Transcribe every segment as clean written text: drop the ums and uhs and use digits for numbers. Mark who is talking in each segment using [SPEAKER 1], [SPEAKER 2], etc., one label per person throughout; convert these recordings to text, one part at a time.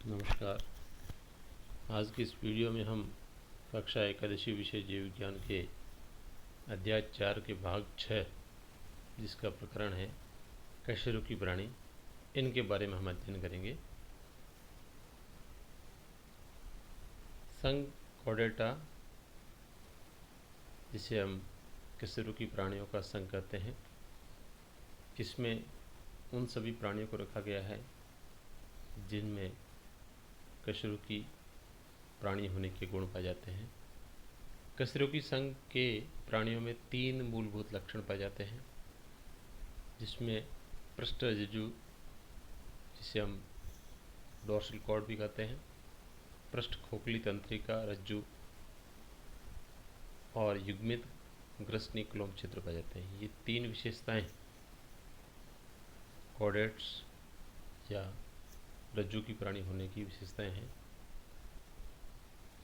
[SPEAKER 1] नमस्कार। आज की इस वीडियो में हम कक्षा एकादशी विषय जीव विज्ञान के अध्याय 4 के भाग 6 जिसका प्रकरण है कशेरुकी प्राणी, इनके बारे में हम अध्ययन करेंगे। संघ कॉर्डेटा, जिसे हम कशेरुकी प्राणियों का संघ कहते हैं, इसमें उन सभी प्राणियों को रखा गया है जिनमें कशेरुकी प्राणी होने के गुण पाए जाते हैं। कशेरुकी संघ के प्राणियों में 3 मूलभूत लक्षण पाए जाते हैं, जिसमें पृष्ठ रज्जु, जिसे हम डोर्सल कॉर्ड भी कहते हैं, पृष्ठ खोखली तंत्रिका रज्जु और युग्मित ग्रसनी क्लोम छिद्र पाए जाते हैं। ये 3 विशेषताएं कॉर्डेट्स या रज्जु की प्राणी होने की विशेषताएं हैं।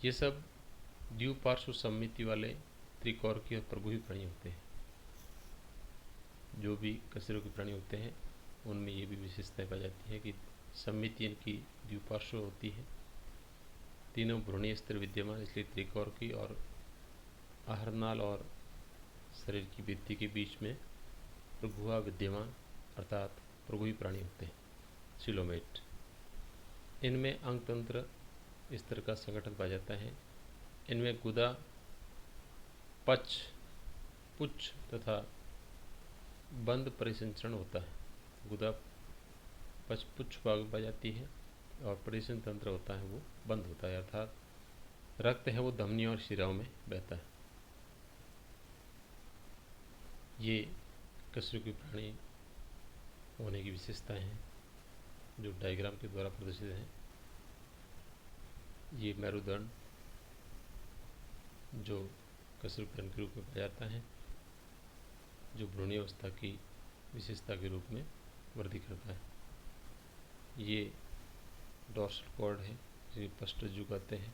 [SPEAKER 1] ये सब द्विपार्श्व सममिति वाले त्रिकोरकीय और प्रगुही प्राणी होते हैं। जो भी कशेरुकी प्राणी होते हैं उनमें ये भी विशेषताएं पाई जाती है कि सममिति इनकी द्विपार्श्व होती है, तीनों भ्रूणीय स्तर विद्यमान, इसलिए त्रिकोरकी, और आहारनाल और शरीर की भित्ति के बीच में प्रगुहा विद्यमान, अर्थात प्रगुही प्राणी होते हैं, सिलोमेट। इनमें अंगतंत्र स्तर का संगठन पाया जाता है। इनमें गुदा, पच, पुच्छ तथा बंद परिसंचरण होता है। गुदा, पच, पुच्छ भाग पाई जाती है और परिसंचरण तंत्र होता है वो बंद होता है, अर्थात रक्त है वो धमनियों और शिराओं में बहता है। ये कशेरुकी प्राणी होने की विशेषताएं हैं जो डायग्राम के द्वारा प्रदर्शित हैं। ये मेरुदंड जो कशेरुकी प्राणी के रूप में पाया जाता है, जो भ्रूणीय अवस्था की विशेषता के रूप में वृद्धि करता है। ये डोर्सल कॉर्ड है, जिसे पृष्ठ रज्जु कहते हैं,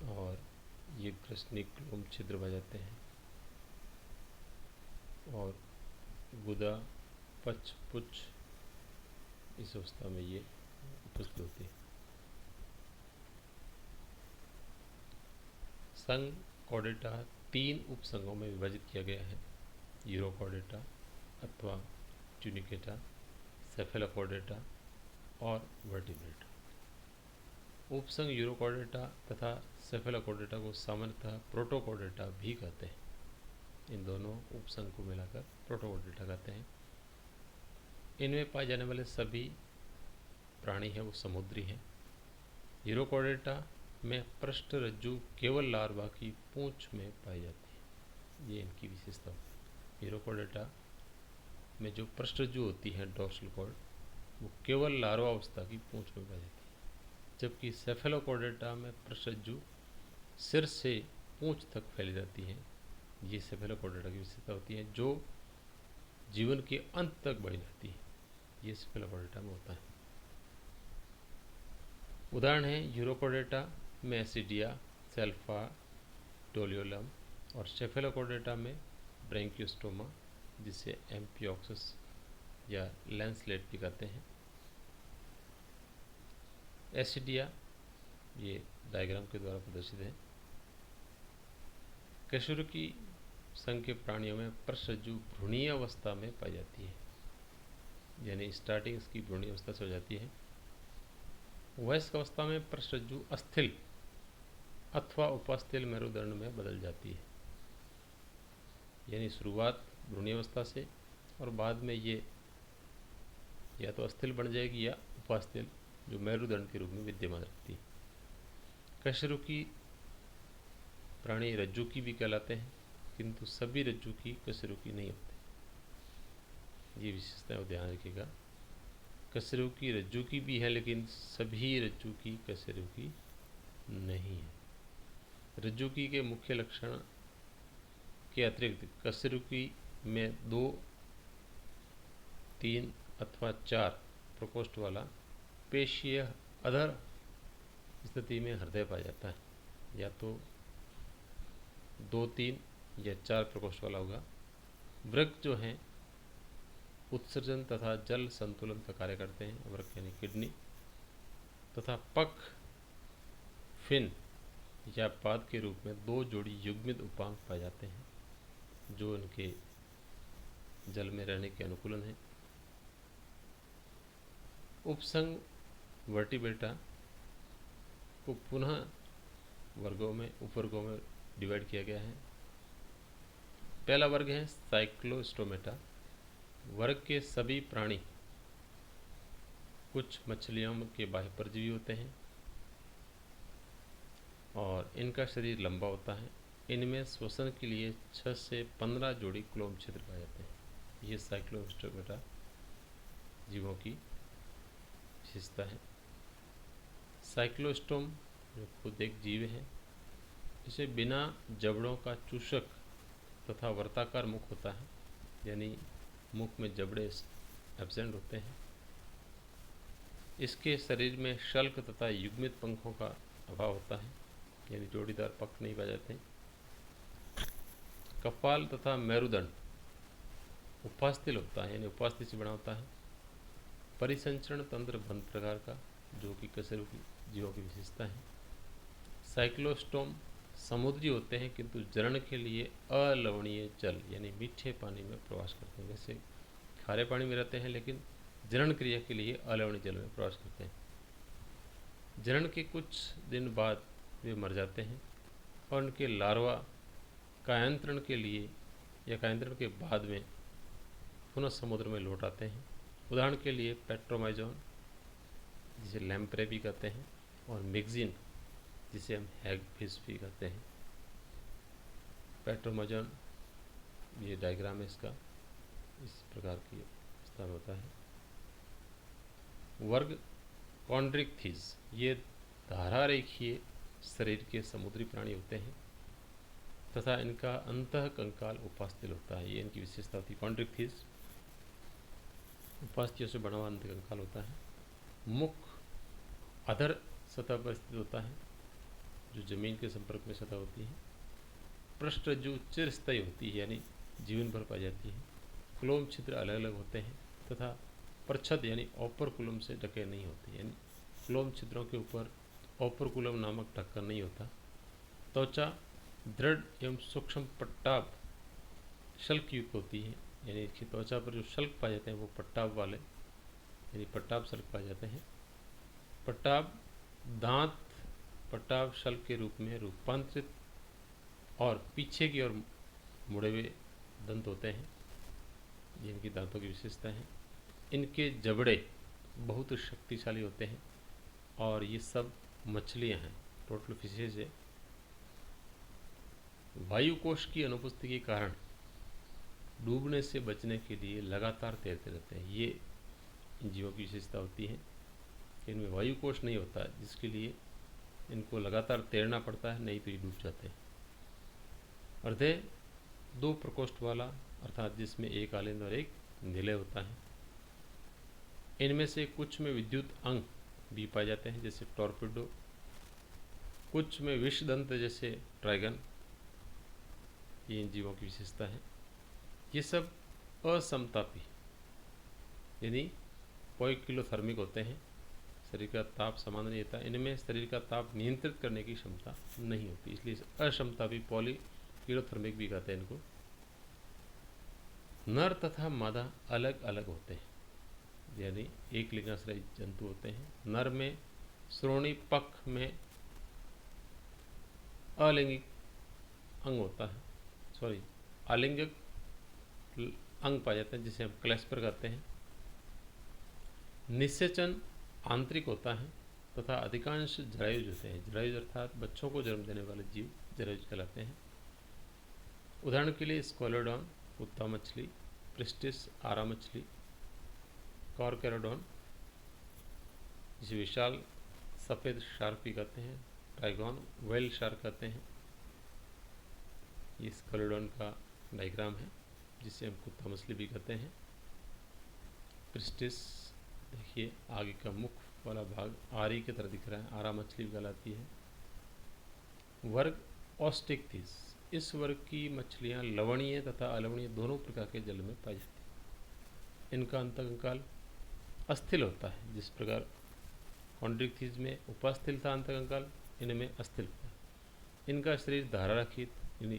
[SPEAKER 1] और ये ग्रसनी क्लोम छिद्र पाए जाते हैं, और गुदा, पच, पुच्छ इस अवस्था में ये उपस्थित होती है। संघ कॉर्डेटा 3 उपसंघों में विभाजित किया गया है: यूरोकॉर्डेटा अथवा ट्यूनिकेटा, सेफेलोकॉर्डेटा और वर्टिब्रेटा। उपसंघ यूरोकॉर्डेटा तथा सेफेलोकॉर्डेटा को सामान्यतः प्रोटोकॉर्डेटा भी कहते हैं। इन दोनों उपसंघ को मिलाकर प्रोटोकॉर्डेटा कहते हैं। इनमें पाए जाने वाले सभी प्राणी हैं वो समुद्री हैं। यूरोकॉर्डेटा में पृष्ठ रज्जु केवल लार्वा की पूंछ में पाई जाती है, ये इनकी विशेषता होती है। यूरोकॉर्डेटा में जो पृष्ठ रज्जु होती है, डोर्सल कॉर्ड, वो केवल लार्वा अवस्था की पूंछ में पाई जाती है, जबकि सेफेलोकॉर्डेटा में पृष्ठ रज्जु सिर से पूंछ तक फैली जाती है। ये सेफेलोकॉर्डेटा की विशेषता होती है, जो जीवन के अंत तक बढ़ी रहती है। ये सेफेलोकॉर्डेटा में होता है। उदाहरण है यूरोकॉर्डेटा में एसिडिया, सेल्फा, टोलियोलम, और सेफेलोकॉर्डेटा में ब्रैंकियोस्टोमा, जिसे एम्पियोक्सस या लैंसलेट भी कहते हैं। एसिडिया ये डायग्राम के द्वारा प्रदर्शित है। कशेरुकी संघ के प्राणियों में पृष्ठ रज्जु भ्रूणीय अवस्था में पाई जाती है, यानी स्टार्टिंग इसकी भ्रूणीय अवस्था से हो जाती है। वयस्क अवस्था में पृष्ठ रज्जु अस्थिल अथवा उपस्थिल मेरुदंड में बदल जाती है, यानी शुरुआत भ्रूणीय अवस्था से और बाद में ये या तो अस्थिल बन जाएगी या उपस्थिल, जो मेरुदंड के रूप में विद्यमान रहती है। कशेरुकी प्राणी रज्जु की भी कहलाते हैं, किंतु सभी रज्जु की कशेरुकी नहीं होते। ये विशेषताएं ध्यान रखिएगा। कशेरुकी रज्जु की भी है, लेकिन सभी रज्जु की कशेरुकी नहीं है। रज्जुकी के मुख्य लक्षण के अतिरिक्त कशेरुकी में 2, 3 अथवा 4 प्रकोष्ठ वाला पेशीय अधर स्थिति में हृदय पाया जाता है। या तो 2, 3 या 4 प्रकोष्ठ वाला होगा। वृक्क जो हैं उत्सर्जन तथा जल संतुलन का कार्य करते हैं, वृक्क यानी किडनी, तथा पख, फिन या पाद के रूप में 2 जोड़ी युग्मित उपांग पाए जाते हैं जो इनके जल में रहने के अनुकूलन है। उपसंग वर्टिब्रेटा को पुनः उपवर्गों में डिवाइड किया गया है। पहला वर्ग है साइक्लोस्टोमेटा। वर्ग के सभी प्राणी, कुछ मछलियों के बाह्य परजीवी होते हैं और इनका शरीर लंबा होता है। इनमें श्वसन के लिए 6 से 15 जोड़ी क्लोम छिद्र पाए जाते हैं। ये साइक्लोस्टोमेटा जीवों की विशेषता है। साइक्लोस्टोम जो खुद एक जीव है, इसे बिना जबड़ों का चूषक तथा वर्ताकार मुख होता है, यानी मुख में जबड़े एब्सेंट होते हैं। इसके शरीर में शल्क तथा युग्मित पंखों का अभाव होता है, यानी जोड़ीदार पंख नहीं पाए जाते। कपाल तथा मेरुदंड उपास्थिल होता है, यानी उपास्थि से बना होता है। परिसंचरण तंत्र बंद प्रकार का, जो कि कशेरुकी जीवों की विशेषता है। साइक्लोस्टोम समुद्री होते हैं किंतु जरण के लिए अलवणीय जल यानी मीठे पानी में प्रवास करते हैं। वैसे खारे पानी में रहते हैं लेकिन जनन क्रिया के लिए अलवणीय जल में प्रवास करते हैं। जनन के कुछ दिन बाद वे मर जाते हैं और उनके लार्वा कायांतरण के लिए या कायांतरण के बाद में पुनः समुद्र में लौट आते हैं। उदाहरण के लिए पेट्रोमाइजोन, जिसे लैम्प्रे भी कहते हैं, और मिक्सिन, जिसे हम हैगफिश भी कहते हैं। पेट्रोमाइजोन, ये डायग्राम है इसका, इस प्रकार की विस्तार होता है। वर्ग कॉन्ड्रिक्थिस, ये धारारेखीय शरीर के समुद्री प्राणी होते हैं तथा इनका अंतः कंकाल उपास्थिल होता है। ये इनकी विशेषता होती है। कॉन्ड्रिक्थिस उपास्थियों से बना हुआ अंत कंकाल होता है। मुख अधर सतह पर स्थित होता है, जो जमीन के संपर्क में सतह होती है। पृष्ठरज्जु चिरस्थायी होती है, यानी जीवन भर पाई जाती है। क्लोम छिद्र अलग अलग होते हैं तथा प्रच्छद यानी ऑपरकुलम से ढके नहीं होते, यानी क्लोम छिद्रों के ऊपर ऑपरकुलम नामक ढक्कन नहीं होता। त्वचा दृढ़ एवं सूक्ष्म पट्टाभ शल्क युक्त होती है, यानी इसकी त्वचा पर जो शल्क पाए जाते हैं वो पट्टाभ वाले यानी पट्टाभ शल्क पाए जाते हैं। पट्टाभ दांत पट्टाभ शल्क के रूप में रूपांतरित और पीछे की ओर मुड़े हुए दंत होते हैं। ये इनकी दांतों की विशेषता है। इनके जबड़े बहुत शक्तिशाली होते हैं और ये सब मछलियां हैं, टोटल फिशेज है। वायुकोश की अनुपस्थिति के कारण डूबने से बचने के लिए लगातार तैरते रहते हैं। ये इन जीवों की विशेषता होती है कि इनमें वायुकोश नहीं होता, जिसके लिए इनको लगातार तैरना पड़ता है, नहीं तो ये डूब जाते हैं। हृदय 2 प्रकोष्ठ वाला, अर्थात जिसमें एक आलिंद और एक निलय होता है। इनमें से कुछ में विद्युत अंग भी पाए जाते हैं, जैसे टॉर्पिडो। कुछ में विषदंत जैसे ड्रैगन। ये इन जीवों की विशेषता है। ये सब असमतापी यानी पोइकिलोथर्मिक होते हैं, शरीर का ताप समान नहीं रहता। इनमें शरीर का ताप नियंत्रित करने की क्षमता नहीं होती, इसलिए असमतापी पॉलीकिलोथर्मिक भी कहते हैं इनको। नर तथा मादा अलग अलग होते हैं, यानी एक लिंगाश्रयी जंतु होते हैं। नर में श्रोणी पक्ष में अलिंगिक अंग होता है, आलिंगिक अंग पाए जाते हैं, जिसे हम क्लैस्पर कहते हैं। निषेचन आंतरिक होता है तथा अधिकांश जरायुज होते हैं। जरायुज अर्थात बच्चों को जन्म देने वाले जीव जरायुज कहलाते हैं। उदाहरण के लिए स्क्वालोडॉन कुत्ता मछली, प्रिस्टिस आरा मछली, कॉर्केरोडॉन जिसे विशाल सफ़ेद शार्क भी कहते हैं, ट्राइगॉन वेल शार्क कहते हैं। ये स्क्वालोडॉन का डायग्राम है, जिसे हम कुत्ता मछली भी कहते हैं। प्रिस्टिस देखिए आगे का मुख वाला भाग आरी की तरह दिख रहा है, आरा मछली कहलाती है। वर्ग ऑस्टिक्थिस, इस वर्ग की मछलियां लवणीय तथा अलवणीय दोनों प्रकार के जल में पाई जाती हैं। इनका अंतकंकाल अस्थिल होता है। जिस प्रकार कॉन्ड्रिक्थिस में उपास्थिल था अंतकंकाल, इनमें अस्थिल होता है। इनका शरीर धारा रखित, यानी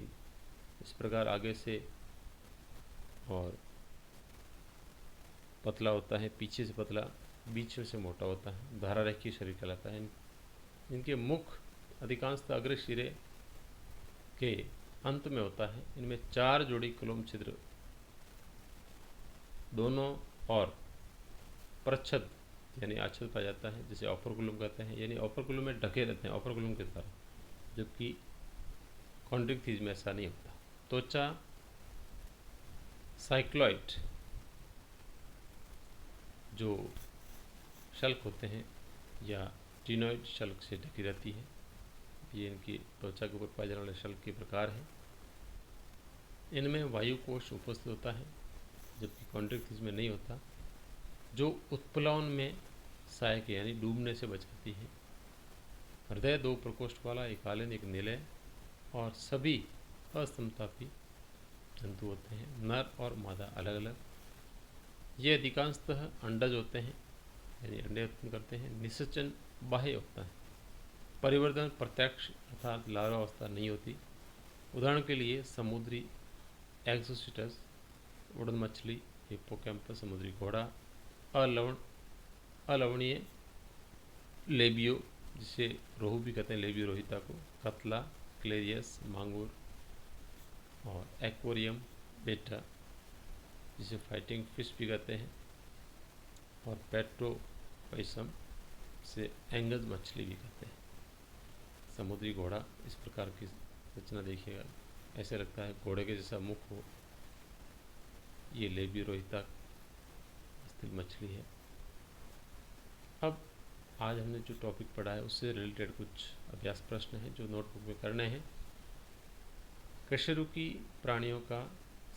[SPEAKER 1] इस प्रकार आगे से और पतला होता है, पीछे से पतला, बीच से मोटा होता है, धारा रखी शरीर कहलाता है। इनके मुख अधिकांशतः अग्र सिरे के अंत में होता है। इनमें 4 जोड़ी कुलुम छिद्र दोनों और प्रच्छद यानी आच्छद पाया जाता है, जिसे ऑपरकुलम कहते हैं, यानी ऑपरकुलम में ढके रहते हैं ऑपरकुलम के द्वारा, जबकि कॉन्ड्रिक्थिस में ऐसा नहीं होता। त्वचा साइक्लॉइड जो शल्क होते हैं या टिनोइड शल्क से ढकी रहती है। ये इनकी त्वचा के ऊपर पाए जाने वाले शल्क के प्रकार हैं। इनमें वायु कोश उपस्थित होता है, जबकि कॉन्ड्रिक्थिस में नहीं होता, जो उत्प्लवन में सहायक यानी डूबने से बचाती है। हृदय 2 प्रकोष्ठ वाला, एक आलिन एक निलय, और सभी असमतापी जंतु होते हैं, नर और मादा अलग अलग। ये अधिकांशतः अंडज होते हैं, यानी अंडे उत्पन्न करते हैं। निषेचन बाह्य होता है, परिवर्तन प्रत्यक्ष अर्थात लार्वावस्था नहीं होती। उदाहरण के लिए समुद्री एक्सोसिटस, उड़न मछली, हिप्पोकैम्पस समुद्री घोड़ा, अलवणीय लेबियो जिसे रोहू भी कहते हैं, लेबियो रोहिता को, कतला, क्लेरियस, मांगुर, और एक्वेरियम बेटा जिसे फाइटिंग फिश भी कहते हैं, और पेट्रोपैसम से एंगज मछली भी कहते हैं। समुद्री घोड़ा इस प्रकार की रचना देखिएगा, ऐसे लगता है घोड़े के जैसा मुख हो। ये लेबियो रोहिता स्थिल मछली है। अब आज हमने जो टॉपिक पढ़ा है उससे रिलेटेड कुछ अभ्यास प्रश्न हैं जो नोटबुक में करने हैं। कशेरुकी प्राणियों का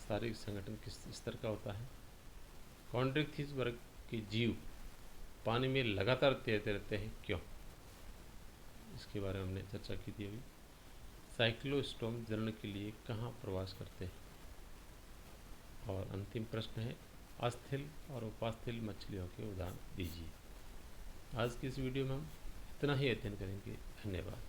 [SPEAKER 1] शारीरिक संगठन किस स्तर का होता है? कॉन्ड्रिक्थिस वर्ग के जीव पानी में लगातार तैरते रहते हैं, क्यों? इसके बारे में हमने चर्चा की थी अभी। साइक्लोस्टोम जन्म के लिए कहाँ प्रवास करते हैं? और अंतिम प्रश्न है, अस्थिल और उपास्थिल मछलियों के उदाहरण दीजिए। आज की इस वीडियो में हम इतना ही अध्ययन करेंगे। धन्यवाद।